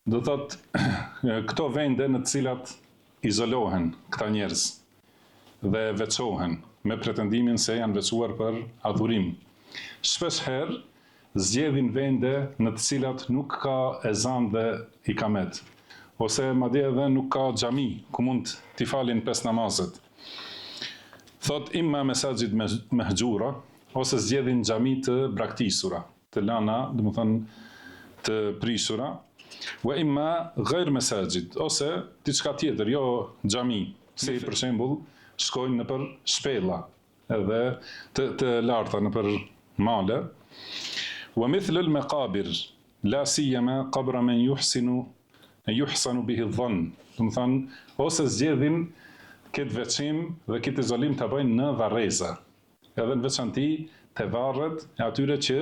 Do thotë këto vende në të cilat izolohen këta njerëz dhe veçohen me pretendimin se janë veçuar për adhurim. Shpesh herë zgjedhin vende në të cilat nuk ka ezan dhe ikamet, ose madje edhe nuk ka xhami ku mund t'i falin 5 namazet. Thot imma mesazhit mehxura, ose zgjedhin xhami të braktisura, të lana, domethënë të prishura, wa imma ghayr mesazhit, ose diçka tjetër, jo xhami, si për shembull shkojnë në për shpella, edhe të larta në për male. Wa mithl al-maqabir, la siyama qabra man yuhsanu bihi dhann. Do të thonë, ose zgjedhin këtë veçim dhe këtë izolim të bëjnë në varreza, edhe në veçanti të varret e atyre që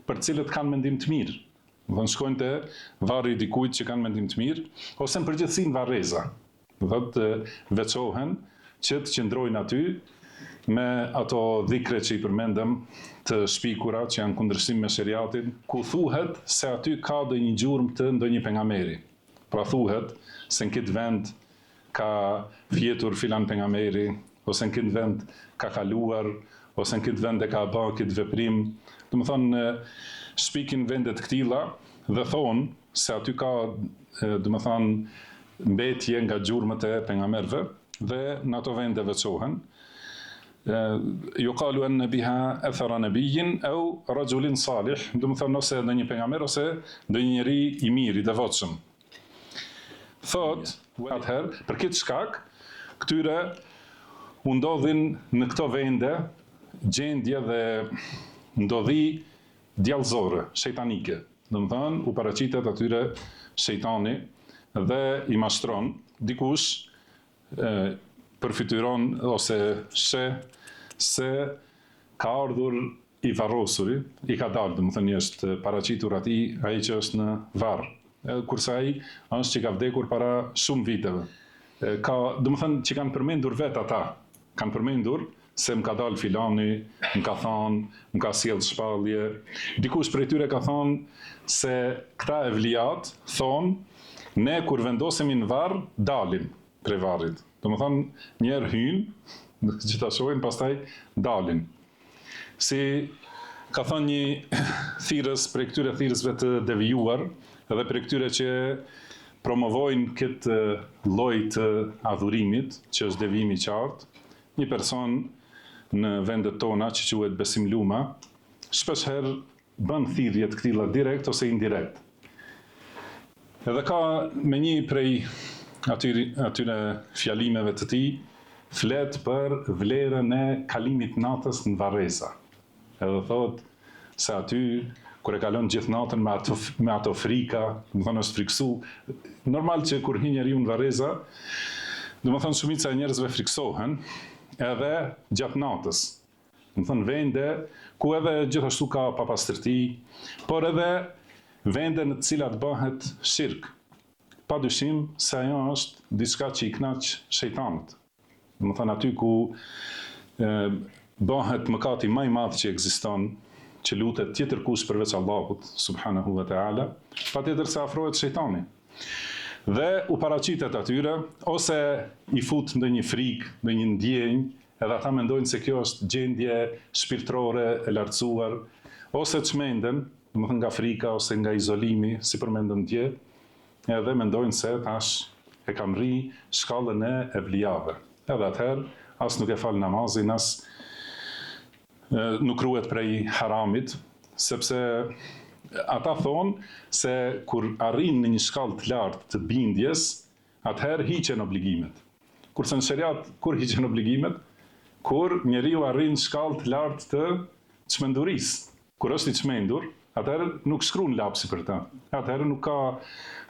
për cilët kanë mendim të mirë. Do të thonë, shkojnë te varri i dikujt që kanë mendim të mirë, ose në përgjithësi në varreza. Do thotë veçohen që të qëndrojnë aty me ato dhikre që i përmendëm të shpikura që janë kundërshtim me sheriatin, ku thuhet se aty ka ndonjë gjurmë të ndonjë pejgamberi. Pra thuhet se në këtë vend ka fjetur filan pejgamberi, ose në këtë vend ka kaluar, ose në këtë vend e ka bërë këtë veprim. Do të thonë, shpikin vendet këtilla dhe thonë se aty ka, do të thonë, mbetje nga gjurmët e pejgamberëve dhe në ato vende veçohen. Yuqalu anna biha athara nabiyyin au rajulin salih, do të thonë ose ndonjë pejgamber ose ndonjë njeri i mirë, i devotshëm. Thot, atëherë, për këtë shkak, këtyre u ndodhin në këto vende gjendje dhe ndodhi djallëzore, shejtanike. Do të thonë, u paraqitet atyre shejtani dhe i mashtron, dikush përfituron ose sheh se ka ardhur i varrosuri, i ka dalë, do të thënë është paraqitur atij ai që është në varr, kurse ai është që ka vdekur para shumë viteve. Ka, do të thënë që kanë përmendur vetë ata, kanë përmendur se më ka dalë filani, më ka thonë, më ka sjellë shpallje. Dikush prej tyre ka thonë se këta evliat thonë, ne kur vendosemi në varr, dalim prej varrit. Do të thonë, njerë hynë, që ta shohin, pastaj dalin. Si ka thonë një thirrës prej këtyre thirrësve të devijuar, edhe prej këtyre që promovojnë këtë lloj të adhurimit, që është devijimi i qartë, një person në vendet tona që quhet Besim Luma, shpesh herë bën thirrje të këtilla direkt ose indirekt. Edhe ka me një prej atyre fjalimeve të tij, flet për vlerën e kalimit natës në varreza. Edhe thot se aty, kur e kalon gjithë natën me ato frika, do të thonë është friksu. Normal që kur hi njeriu në varreza, do të thonë shumica e njerëzve friksohen, edhe gjatë natës. Do të thonë vende ku edhe gjithashtu ka papastërti, por edhe vende në të cilat bëhet shirk. Padyshim se ajo është diçka që i knaq shejtanët. Do të thonë aty ku bëhet mëkati më i madh që ekziston, që lutet tjetër kush përveç Allahut subhanahu wa taala, patjetër se afrohet shejtani. Dhe u paraqitet atyre, ose i fut ndonjë frikë, ndonjë ndjenjë, edhe ata mendojnë se kjo është gjendje shpirtërore e lartësuar, ose çmenden, do të thonë nga frika ose nga izolimi, si përmendëm dje, edhe mendojnë se tash e kam rri shkallën e evlijave. Edhe atëherë, as nuk e fal namazin, as nuk ruhet prej haramit, sepse ata thonë se kur arrin në një shkallë të lartë të bindjes, atëherë hiqen obligimet. Kurse në sheriat, kur hiqen obligimet? Kur njeriu arrin shkallë të lartë të çmendurisë. Kur është i çmendur, atëherë nuk shkruan lapsi për ta. Atëherë nuk ka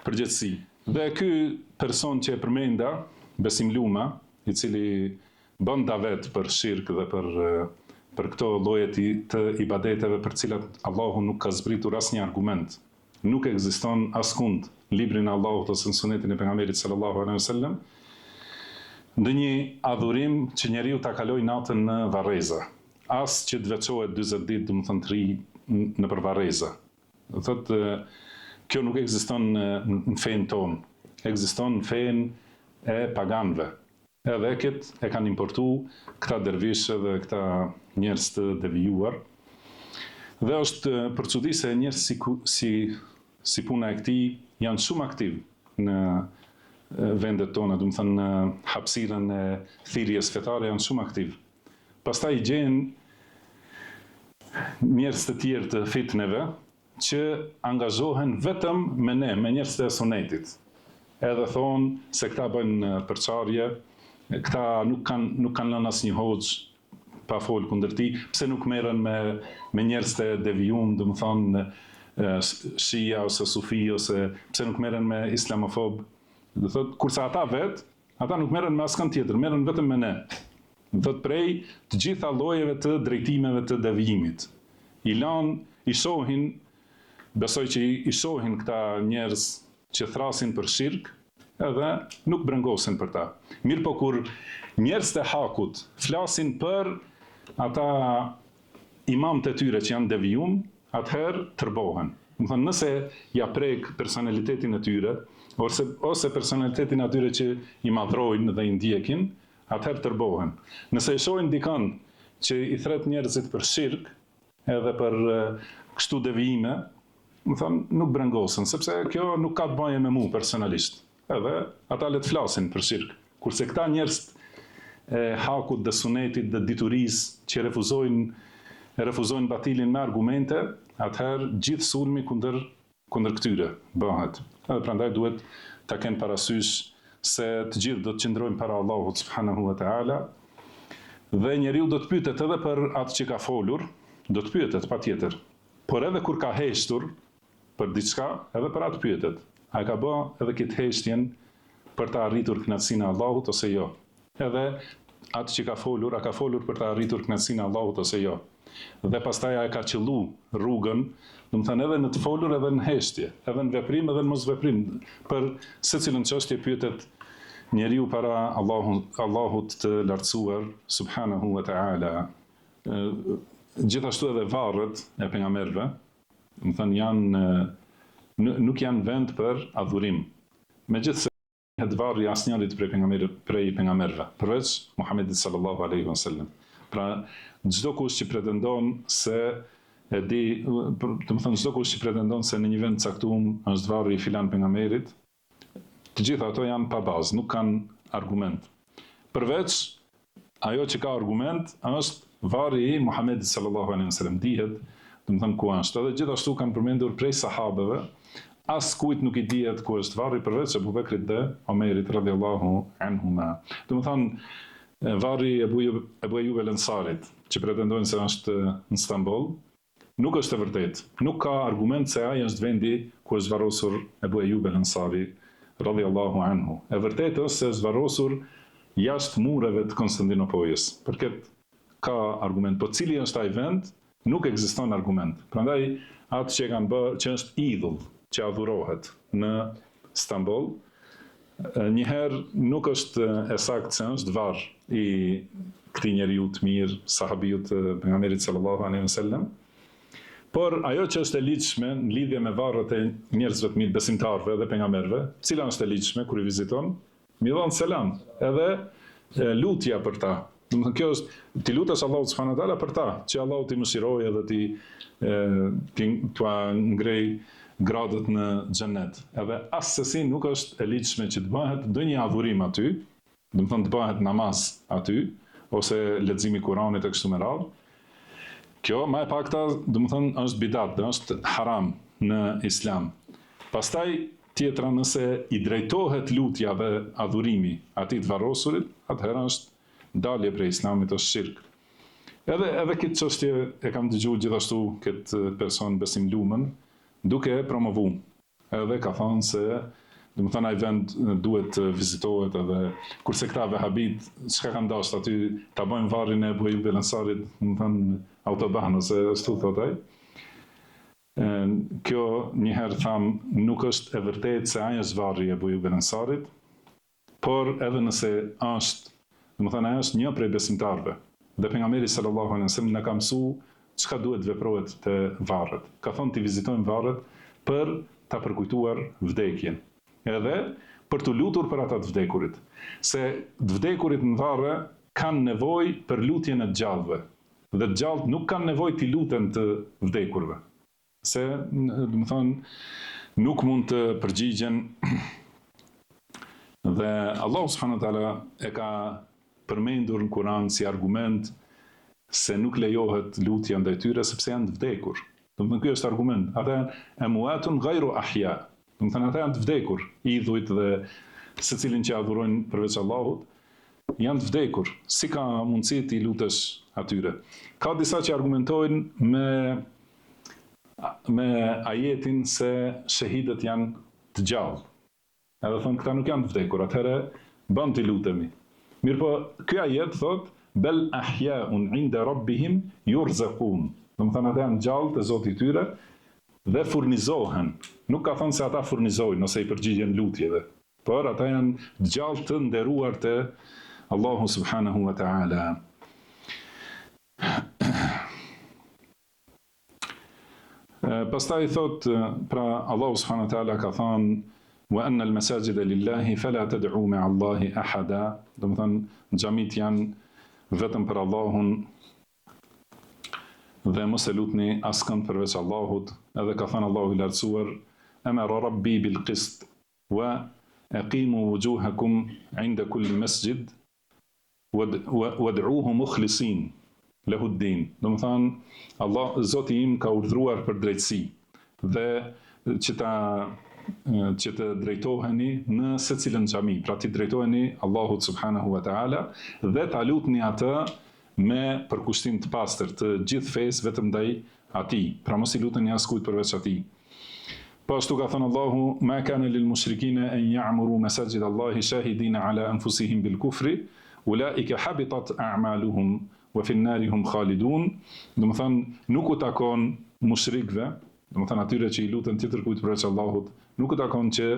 përgjegjësi. Dhe ky person që e përmenda, Besim Luma, i cili bën davet për shirk dhe për këto lloje të ibadeteve për cilat Allahu nuk ka zbritur asnjë argument. Nuk ekziston askund librin e Allahut ose në sunetin e pejgamberit sallallahu alaihi wasallam ndonjë adhurim që njeriu ta kalojë natën në varreza, as që të veçohet 40 ditë, do të thonë 3 në për varreza. Do thotë kjo nuk ekziston në fenë tonë, ekziston në fenë e paganëve. Edhe këtë e kanë importu këta dervishë dhe këta njerëz të devijuar. Dhe është për çudi se njerëz si puna e këtij janë shumë aktiv në vendet tona, do të thënë në hapësirën e thirrjes fetare janë shumë aktiv. Pastaj gjen njerëz të tjerë të fitneve që angazhohen vetëm me ne, me njerëz të sunetit. Edhe thonë se këta bëjnë përçarje, këta nuk kanë lënë asnjë hoxh pa fol kundër tij, pse nuk merren me njerëz të devijuar, do të thonë shia ose sufi ose pse nuk merren me islamofob. Do thotë kurse ata nuk merren me askën tjetër, merren vetëm me ne. Do thotë prej të gjitha llojeve të drejtimeve të devijimit. I shohin, besoj që i shohin këta njerëz që thrasin për shirk, edhe nuk brengosen për ta. Mirë po kur njerëz të hakut flasin për ata imamët e tyre që janë devijum, atëherë tërbohen. Do thënë nëse ja prek personalitetin e tyre, ose personalitetin atyre që i madhrojnë dhe i ndjekin, atëherë tërbohen. Nëse i shohin dikën që i thret njerëzit për shirk, edhe për kështu devijime, më thonë, nuk brengosen, sepse kjo nuk ka të bëjë me mu personalisht. Edhe ata le të flasin për shirk. Kurse këta njerëz e hakut dhe sunetit dhe diturisë që refuzojnë batilin me argumente, atëherë gjithë sulmi kundër këtyre bëhet. Edhe prandaj duhet ta kenë parasysh se të gjithë do të qëndrojnë para Allahut subhanahu wa taala dhe njeriu do të pyetet edhe për atë që ka folur, do të pyetet patjetër. Por edhe kur ka heshtur për diçka, edhe për atë pyetet. A ka bë edhe këtë heshtjen për të arritur kënaqësinë e Allahut ose jo? Edhe atë që ka folur, a ka folur për të arritur kënaqësinë e Allahut ose jo? Dhe pastaj a ka qëllu rrugën, do të thënë edhe në të folur edhe në heshtje, edhe në veprim edhe në mosveprim, për secilën çështje pyetet njeriu para Allahut të lartësuar subhanahu wa taala. Gjithashtu edhe varret e pejgamberëve, do të thënë nuk janë vend për adhurim. Megjithse het varri asnjërit prej pejgamberëve, përveç Muhamedit sallallahu alaihi wasallam. Pra çdo kush që pretendon se e di, do të thënë çdo kush që pretendon se në një vend caktuar është varri i filan pejgamberit, të gjitha ato janë pa bazë, nuk kanë argument. Përveç ajo që ka argument është varri i Muhamedit sallallahu alaihi wasallam, dihet, do të thënë ku është. Edhe gjithashtu kanë përmendur prej sahabeve, as kujt nuk i dihet ku është varri përveç Abu Bekrit dhe Omerit radhiyallahu anhuma. Do të thënë varri Ebu Ejub el-Ansarit, që pretendojnë se është në Istanbul, nuk është e vërtet. Nuk ka argument se ai është vendi ku është varrosur Ebu Ejub el-Ansari radhiyallahu anhu. E vërtet është se është varrosur jashtë mureve të Konstantinopolës. Për këtë ka argument, po cili është ai vend, nuk ekziston argument. Prandaj atë që kanë bërë, që është idhull, që adhurohet në Istanbul, njëherë nuk është e saktë se është varr i këtij njeriu të mirë, sahabiu të pejgamberit sallallahu alaihi wasallam. Por ajo që është e ligjshme në lidhje me varret e njerëzve të mirë, besimtarëve dhe pejgamberëve, cila është e ligjshme kur i viziton, mi dhon selam, edhe lutja për ta. Domethënë kjo është ti lutesh Allahut subhanahu wa taala për ta, që Allahu t'i mëshirojë dhe t'ua ngrej gradët në xhenet. Edhe asesi nuk është e ligjshme që të bëhet ndonjë adhurim aty, domethënë të bëhet namaz aty ose leximi i Kuranit e kështu me radhë. Kjo më e pakta, domethënë është bidat, është haram në Islam. Pastaj tjetra, nëse i drejtohet lutja dhe adhurimi atij të varrosurit, atëherë është dalje prej Islamit, është shirk. Edhe këtë çështje e kam dëgjuar gjithashtu këtë person besimlumën duke promovu. Edhe ka thënë se domethënë ai vend duhet vizitohet, edhe kurse këta vehabit çka kanë dashur aty ta bëjnë varrin e Ebu Ejub el-Ansarit, domethënë autoban ose ashtu thotë ai. Kjo njëherë tham nuk është e vërtetë se ai është varri i Ebu Ejub el-Ansarit, por edhe nëse është, domethënë ai është një prej besimtarëve. Dhe pejgamberi sallallahu alaihi wasallam na ka mësuar çka duhet veprohet te varret. Ka thonë të vizitojmë varret për ta përkujtuar vdekjen. Edhe për të lutur për ata të vdekurit. Se të vdekurit në varë kanë nevojë për lutjen e të gjallëve. Dhe të gjallët nuk kanë nevojë të luten të vdekurve. Se, do të thonë, nuk mund të përgjigjen dhe Allah subhanahu wa taala e ka përmendur në Kur'an si argument se nuk lejohet lutja ndaj tyre sepse janë të vdekur. Do të thonë ky është argument. Ata amwatun ghayru ahya. Do të thonë ata janë të vdekur, idhujt dhe secilin që adhurojnë përveç Allahut, janë të vdekur. Si ka mundësi ti lutesh atyre? Ka disa që argumentojnë me ajetin se shahidët janë të gjallë. Edhe thonë këta nuk janë të vdekur, atëherë bën të lutemi. Mirë po, ky ajet thot bel ahya'un 'inda rabbihim yurzaqun. Do të thonë ata janë gjallë te Zoti i tyre dhe furnizohen. Nuk ka thënë se ata furnizojnë ose i përgjigjen lutjeve, por ata janë gjallë të nderuar te Allahu subhanahu wa ta'ala. Pastaj thot, pra Allahu subhanahu wa ta'ala ka thënë wa anna al-masajida lillahi fala tad'u ma'a Allahi ahada. Do të thonë xhamit janë vetëm për Allahun dhe mos e lutni askënd përveç Allahut. Edhe ka thënë Allahu i lartësuar amara rabbi bil qist wa aqimu wujuhakum 'inda kulli masjid wad'uhu mukhlisin lahu ad-din. Do të thonë Allah Zoti im ka urdhëruar për drejtësi dhe që të drejtoheni në secilën xhami, pra të drejtoheni Allahut subhanahu wa ta'ala dhe ta lutni atë me përkushtim të pastër të gjithë fesë vetëm ndaj atij. Pra mos i luteni askujt përveç atij. Po ashtu ka thënë Allahu ma kana lil mushrikina an ya'muru masajid Allahi shahidina ala anfusihim bil kufri ulaika habitat a'maluhum wa fi an-nari hum khalidun. Do të thonë nuk u takon mushrikëve, do të thonë atyre që i luten tjetër kujt përveç Allahut, nuk u takon që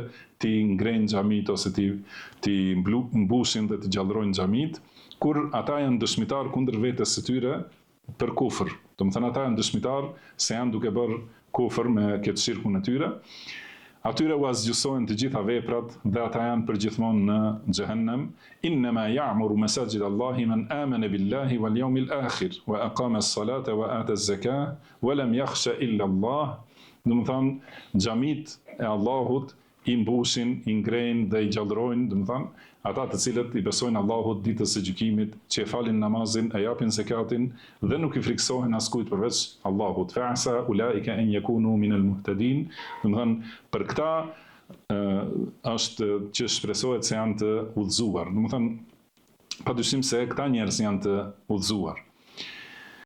ti ngrejnë xhamit ose ti mbushin dhe të gjallërojnë xhamit, kur ata janë dëshmitar kundër vetes së tyre për kufër. Do të thonë ata janë dëshmitar se janë duke bërë kufër me këtë shirkun e tyre. Atyre u azgjësojnë të gjitha veprat dhe ata janë përgjithmonë në xhehenem. Innama ya'muru masajid Allahi man amana billahi wal yawmil akhir wa aqama as-salata wa ata az-zakah wa lam yakhsha illa Allah. Do të thonë xhamit e Allahut i mbushin, i ngrejnë dhe i gjallërojnë, do të thonë ata të cilët i besojnë Allahut ditës së gjykimit, që e falin namazin, e japin zakatin dhe nuk i friksohen askujt përveç Allahut. Fa'asa ulaika an yakunu min al-muhtadin. Do të thonë për këta është që shpresohet se janë të udhëzuar. Do të thonë padyshim se këta njerëz janë të udhëzuar.